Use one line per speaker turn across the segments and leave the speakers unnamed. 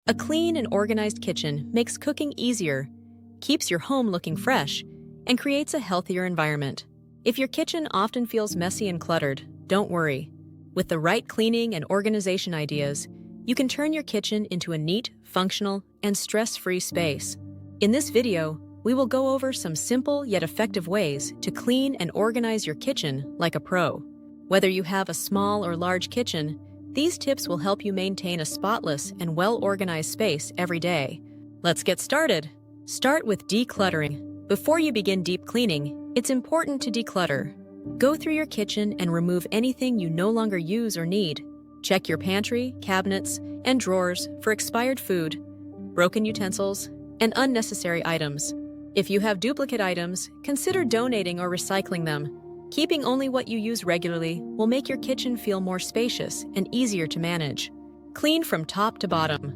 A clean and organized kitchen makes cooking easier, keeps your home looking fresh, and creates a healthier environment. If your kitchen often feels messy and cluttered, don't worry. With the right cleaning and organization ideas, you can turn your kitchen into a neat, functional, and stress-free space. In this video, we will go over some simple yet effective ways to clean and organize your kitchen like a pro. Whether you have a small or large kitchen, these tips will help you maintain a spotless and well-organized space every day. Let's get started. Start with decluttering. Before you begin deep cleaning, it's important to declutter. Go through your kitchen and remove anything you no longer use or need. Check your pantry, cabinets, and drawers for expired food, broken utensils, and unnecessary items. If you have duplicate items, consider donating or recycling them. Keeping only what you use regularly will make your kitchen feel more spacious and easier to manage. Clean from top to bottom.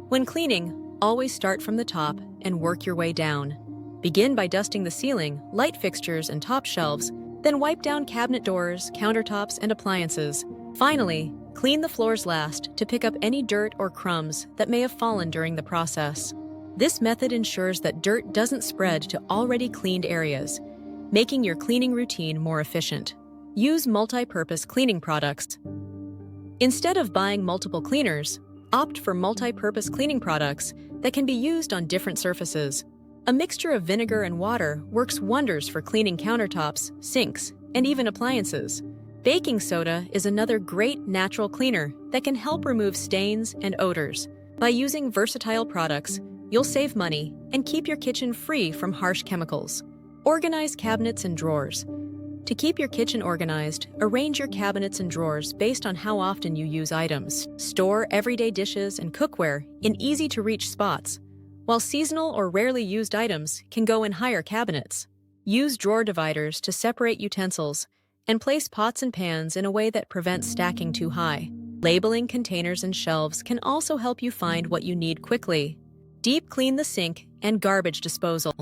When cleaning, always start from the top and work your way down. Begin by dusting the ceiling, light fixtures, and top shelves, then wipe down cabinet doors, countertops, and appliances. Finally, clean the floors last to pick up any dirt or crumbs that may have fallen during the process. This method ensures that dirt doesn't spread to already cleaned areas, making your cleaning routine more efficient. Use multi-purpose cleaning products. Instead of buying multiple cleaners, opt for multi-purpose cleaning products that can be used on different surfaces. A mixture of vinegar and water works wonders for cleaning countertops, sinks, and even appliances. Baking soda is another great natural cleaner that can help remove stains and odors. By using versatile products, you'll save money and keep your kitchen free from harsh chemicals. Organize cabinets and drawers. To keep your kitchen organized, arrange your cabinets and drawers based on how often you use items. Store everyday dishes and cookware in easy-to-reach spots, while seasonal or rarely used items can go in higher cabinets. Use drawer dividers to separate utensils and place pots and pans in a way that prevents stacking too high. Labeling containers and shelves can also help you find what you need quickly. Deep clean the sink and garbage disposal.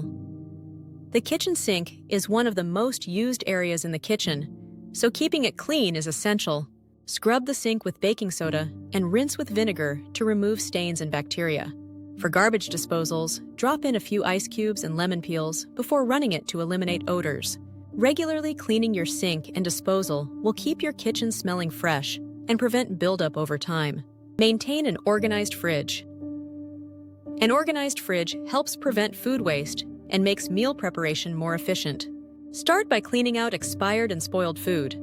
The kitchen sink is one of the most used areas in the kitchen, so keeping it clean is essential. Scrub the sink with baking soda and rinse with vinegar to remove stains and bacteria. For garbage disposals, drop in a few ice cubes and lemon peels before running it to eliminate odors. Regularly cleaning your sink and disposal will keep your kitchen smelling fresh and prevent buildup over time. Maintain an organized fridge. An organized fridge helps prevent food waste and makes meal preparation more efficient. Start by cleaning out expired and spoiled food.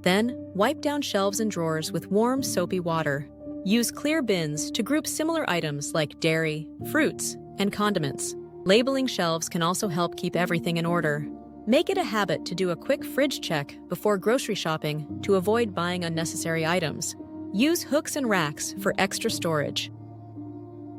Then, wipe down shelves and drawers with warm, soapy water. Use clear bins to group similar items like dairy, fruits, and condiments. Labeling shelves can also help keep everything in order. Make it a habit to do a quick fridge check before grocery shopping to avoid buying unnecessary items. Use hooks and racks for extra storage.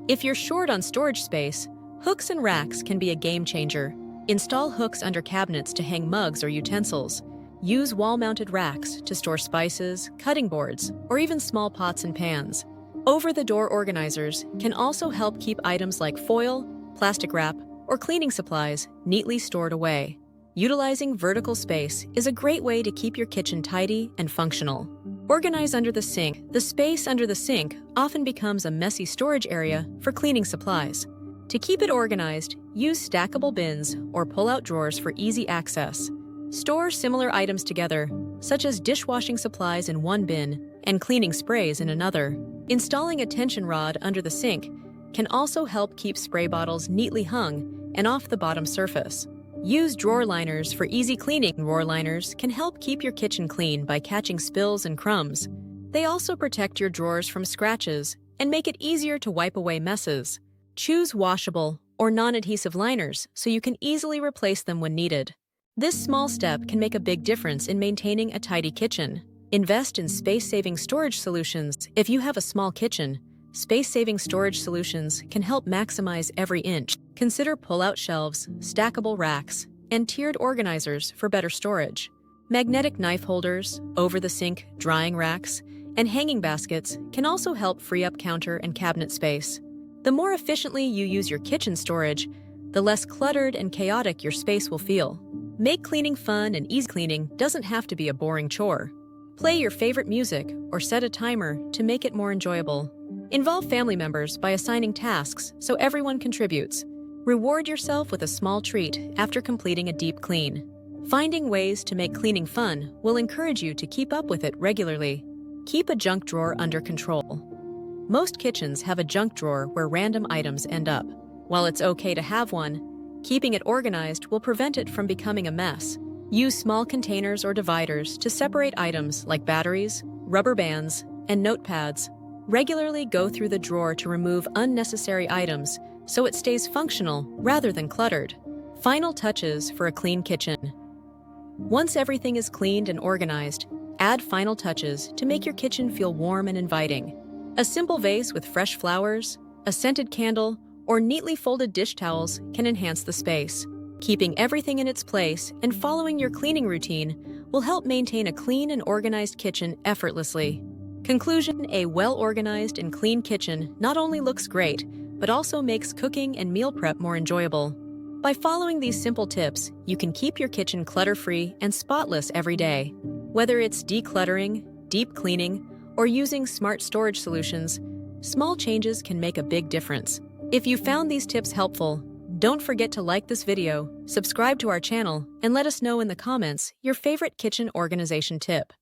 If you're short on storage space, hooks and racks can be a game changer. Install hooks under cabinets to hang mugs or utensils. Use wall-mounted racks to store spices, cutting boards, or even small pots and pans. Over-the-door organizers can also help keep items like foil, plastic wrap, or cleaning supplies neatly stored away. Utilizing vertical space is a great way to keep your kitchen tidy and functional. Organize under the sink. The space under the sink often becomes a messy storage area for cleaning supplies. To keep it organized, use stackable bins or pull-out drawers for easy access. Store similar items together, such as dishwashing supplies in one bin and cleaning sprays in another. Installing a tension rod under the sink can also help keep spray bottles neatly hung and off the bottom surface. Use drawer liners for easy cleaning. Drawer liners can help keep your kitchen clean by catching spills and crumbs. They also protect your drawers from scratches and make it easier to wipe away messes. Choose washable or non-adhesive liners so you can easily replace them when needed. This small step can make a big difference in maintaining a tidy kitchen. Invest in space-saving storage solutions. If you have a small kitchen, space-saving storage solutions can help maximize every inch. Consider pull-out shelves, stackable racks, and tiered organizers for better storage. Magnetic knife holders, over-the-sink drying racks, and hanging baskets can also help free up counter and cabinet space. The more efficiently you use your kitchen storage, the less cluttered and chaotic your space will feel. Make cleaning fun, and easy cleaning doesn't have to be a boring chore. Play your favorite music or set a timer to make it more enjoyable. Involve family members by assigning tasks so everyone contributes. Reward yourself with a small treat after completing a deep clean. Finding ways to make cleaning fun will encourage you to keep up with it regularly. Keep a junk drawer under control. Most kitchens have a junk drawer where random items end up. While it's okay to have one, keeping it organized will prevent it from becoming a mess. Use small containers or dividers to separate items like batteries, rubber bands, and notepads. Regularly go through the drawer to remove unnecessary items so it stays functional rather than cluttered. Final touches for a clean kitchen. Once everything is cleaned and organized, add final touches to make your kitchen feel warm and inviting. A simple vase with fresh flowers, a scented candle, or neatly folded dish towels can enhance the space. Keeping everything in its place and following your cleaning routine will help maintain a clean and organized kitchen effortlessly. Conclusion: a well-organized and clean kitchen not only looks great, but also makes cooking and meal prep more enjoyable. By following these simple tips, you can keep your kitchen clutter-free and spotless every day. Whether it's decluttering, deep cleaning, or using smart storage solutions, small changes can make a big difference. If you found these tips helpful, don't forget to like this video, subscribe to our channel, and let us know in the comments your favorite kitchen organization tip.